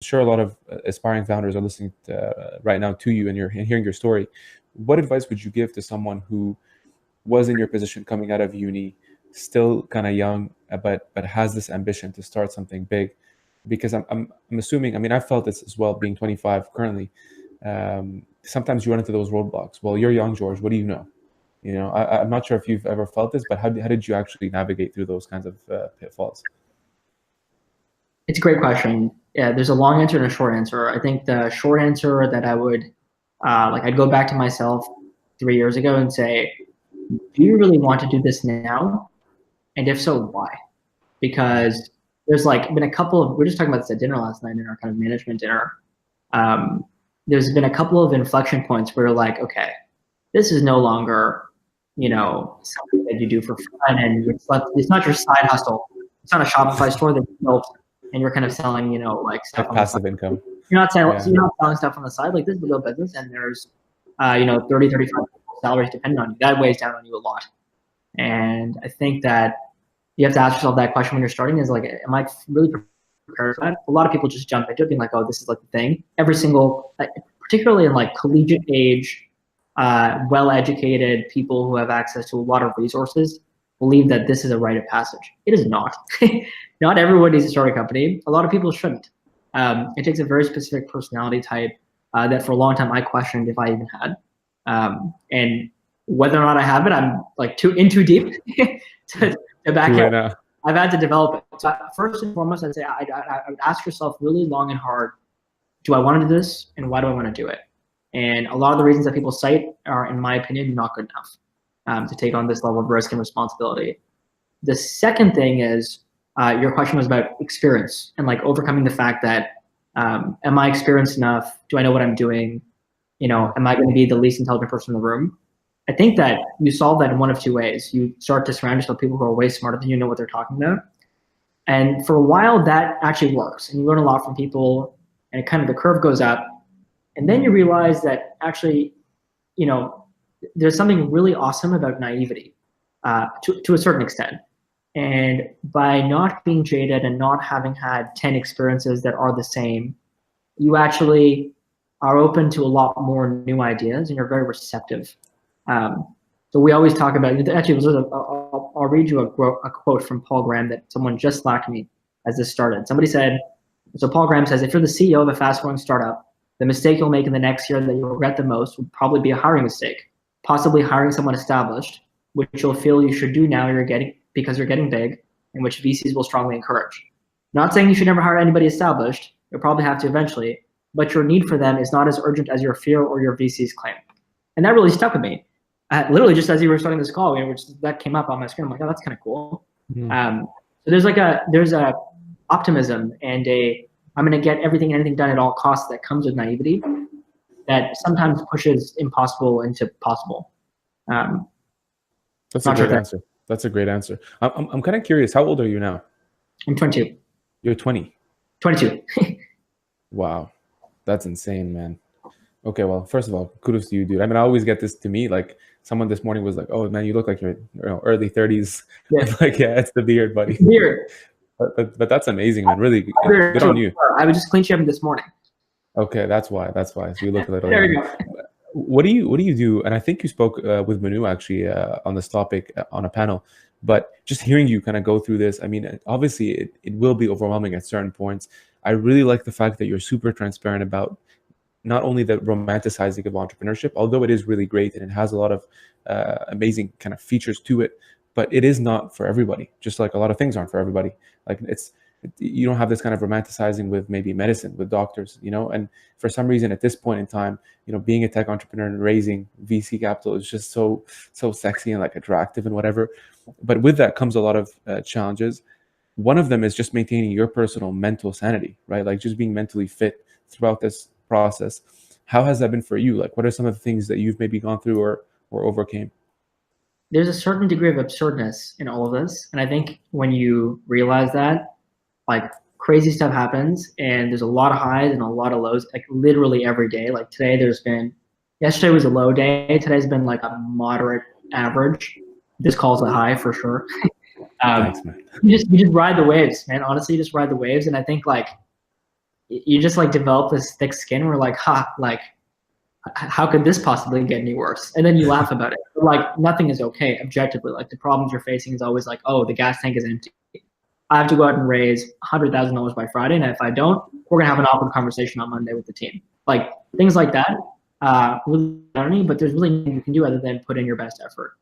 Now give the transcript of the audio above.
sure a lot of aspiring founders are listening right now to you, and you're hearing your story. What advice would you give to someone who was in your position coming out of uni, still kind of young, but has this ambition to start something big? Because I'm assuming, I mean, I felt this as well, being 25 currently. Sometimes you run into those roadblocks. Well, you're young, George. What do you know? I'm not sure if you've ever felt this, but how did you actually navigate through those kinds of pitfalls? It's a great question. Yeah, there's a long answer and a short answer. I think the short answer that I would I'd go back to myself 3 years ago and say, do you really want to do this now? And if so, why? Because there's like been a couple of, we are just talking about this at dinner last night in our kind of management dinner. There's been a couple of inflection points where you're like, okay, this is no longer, something that you do for fun, and it's not your side hustle. It's not a Shopify store that you built and you're kind of selling, like stuff Like on passive income. You're not selling, so you're not selling stuff on the side. Like, this is a real business, and there's 30, 35 salaries depending on you. That weighs down on you a lot. And I think that you have to ask yourself that question when you're starting, is like, am I really prepared for that? A lot of people just jump into it being like, oh, this is like the thing. Every single, particularly in like collegiate age, well-educated people who have access to a lot of resources believe that this is a rite of passage. It is not. Not everyone needs to start a company. A lot of people shouldn't. It takes a very specific personality type that for a long time I questioned if I even had. And whether or not I have it, I'm like too deep to back out. I've had to develop it. So first and foremost, I'd say I would ask yourself really long and hard, do I want to do this, and why do I want to do it? And a lot of the reasons that people cite are, in my opinion, not good enough to take on this level of risk and responsibility. The second thing is, your question was about experience and like overcoming the fact that, am I experienced enough? Do I know what I'm doing? Am I going to be the least intelligent person in the room? I think that you solve that in one of two ways. You start to surround yourself with people who are way smarter than you, know what they're talking about. And for a while, that actually works. And you learn a lot from people, and kind of the curve goes up. And then you realize that actually, there's something really awesome about naivety to a certain extent. And by not being jaded and not having had 10 experiences that are the same, you actually are open to a lot more new ideas, and you're very receptive. So we always talk about, actually, I'll read you a quote from Paul Graham that someone just slacked me as this started. Somebody said, so Paul Graham says, if you're the CEO of a fast-growing startup, the mistake you'll make in the next year that you'll regret the most would probably be a hiring mistake, possibly hiring someone established, which you'll feel you should do now because you're getting big, and which VCs will strongly encourage. Not saying you should never hire anybody established, you'll probably have to eventually, but your need for them is not as urgent as your fear or your VC's claim. And that really stuck with me. Literally just as you were starting this call, that came up on my screen. I'm like, oh, that's kind of cool. Mm-hmm. So there's a optimism and I'm going to get everything and anything done at all costs that comes with naivety that sometimes pushes impossible into possible. That's a great answer. That's a great answer. I'm kind of curious. How old are you now? I'm 22. You're 20. 22. Wow, that's insane, man. Okay, well, first of all, kudos to you, dude. I mean, I always get this to me. Like, someone this morning was like, "Oh, man, you look like you're early 30s." Yeah. I'm like, yeah, it's the beard, buddy. Beard. But that's amazing, man. Really good on you. I was just clean shaven this morning. Okay, that's why. So you look a little. There you go. What do you do? And I think you spoke with Manu actually on this topic on a panel. But just hearing you kind of go through this, I mean, obviously it will be overwhelming at certain points. I really like the fact that you're super transparent about not only the romanticizing of entrepreneurship, although it is really great and it has a lot of amazing kind of features to it, but it is not for everybody. Just like a lot of things aren't for everybody. Like you don't have this kind of romanticizing with maybe medicine, with doctors, and for some reason at this point in time, being a tech entrepreneur and raising VC capital is just so sexy and like attractive and whatever. But with that comes a lot of challenges. One of them is just maintaining your personal mental sanity, right? Like just being mentally fit throughout this process. How has that been for you? Like, what are some of the things that you've maybe gone through or overcame? There's a certain degree of absurdness in all of this. And I think when you realize that, like, crazy stuff happens and there's a lot of highs and a lot of lows, like literally every day. Like yesterday was a low day. Today's been like a moderate average. This calls a high for sure. Thanks, man. You just ride the waves, man. Honestly, you just ride the waves. And I think like you just like develop this thick skin. We're like, ha, like, how could this possibly get any worse? And then you laugh about it. But like nothing is okay objectively. Like the problems you're facing is always like, oh, the gas tank is empty. I have to go out and raise $100,000 by Friday, and if I don't, we're gonna have an awkward conversation on Monday with the team. Like things like that. Really learning, but there's really nothing you can do other than put in your best effort.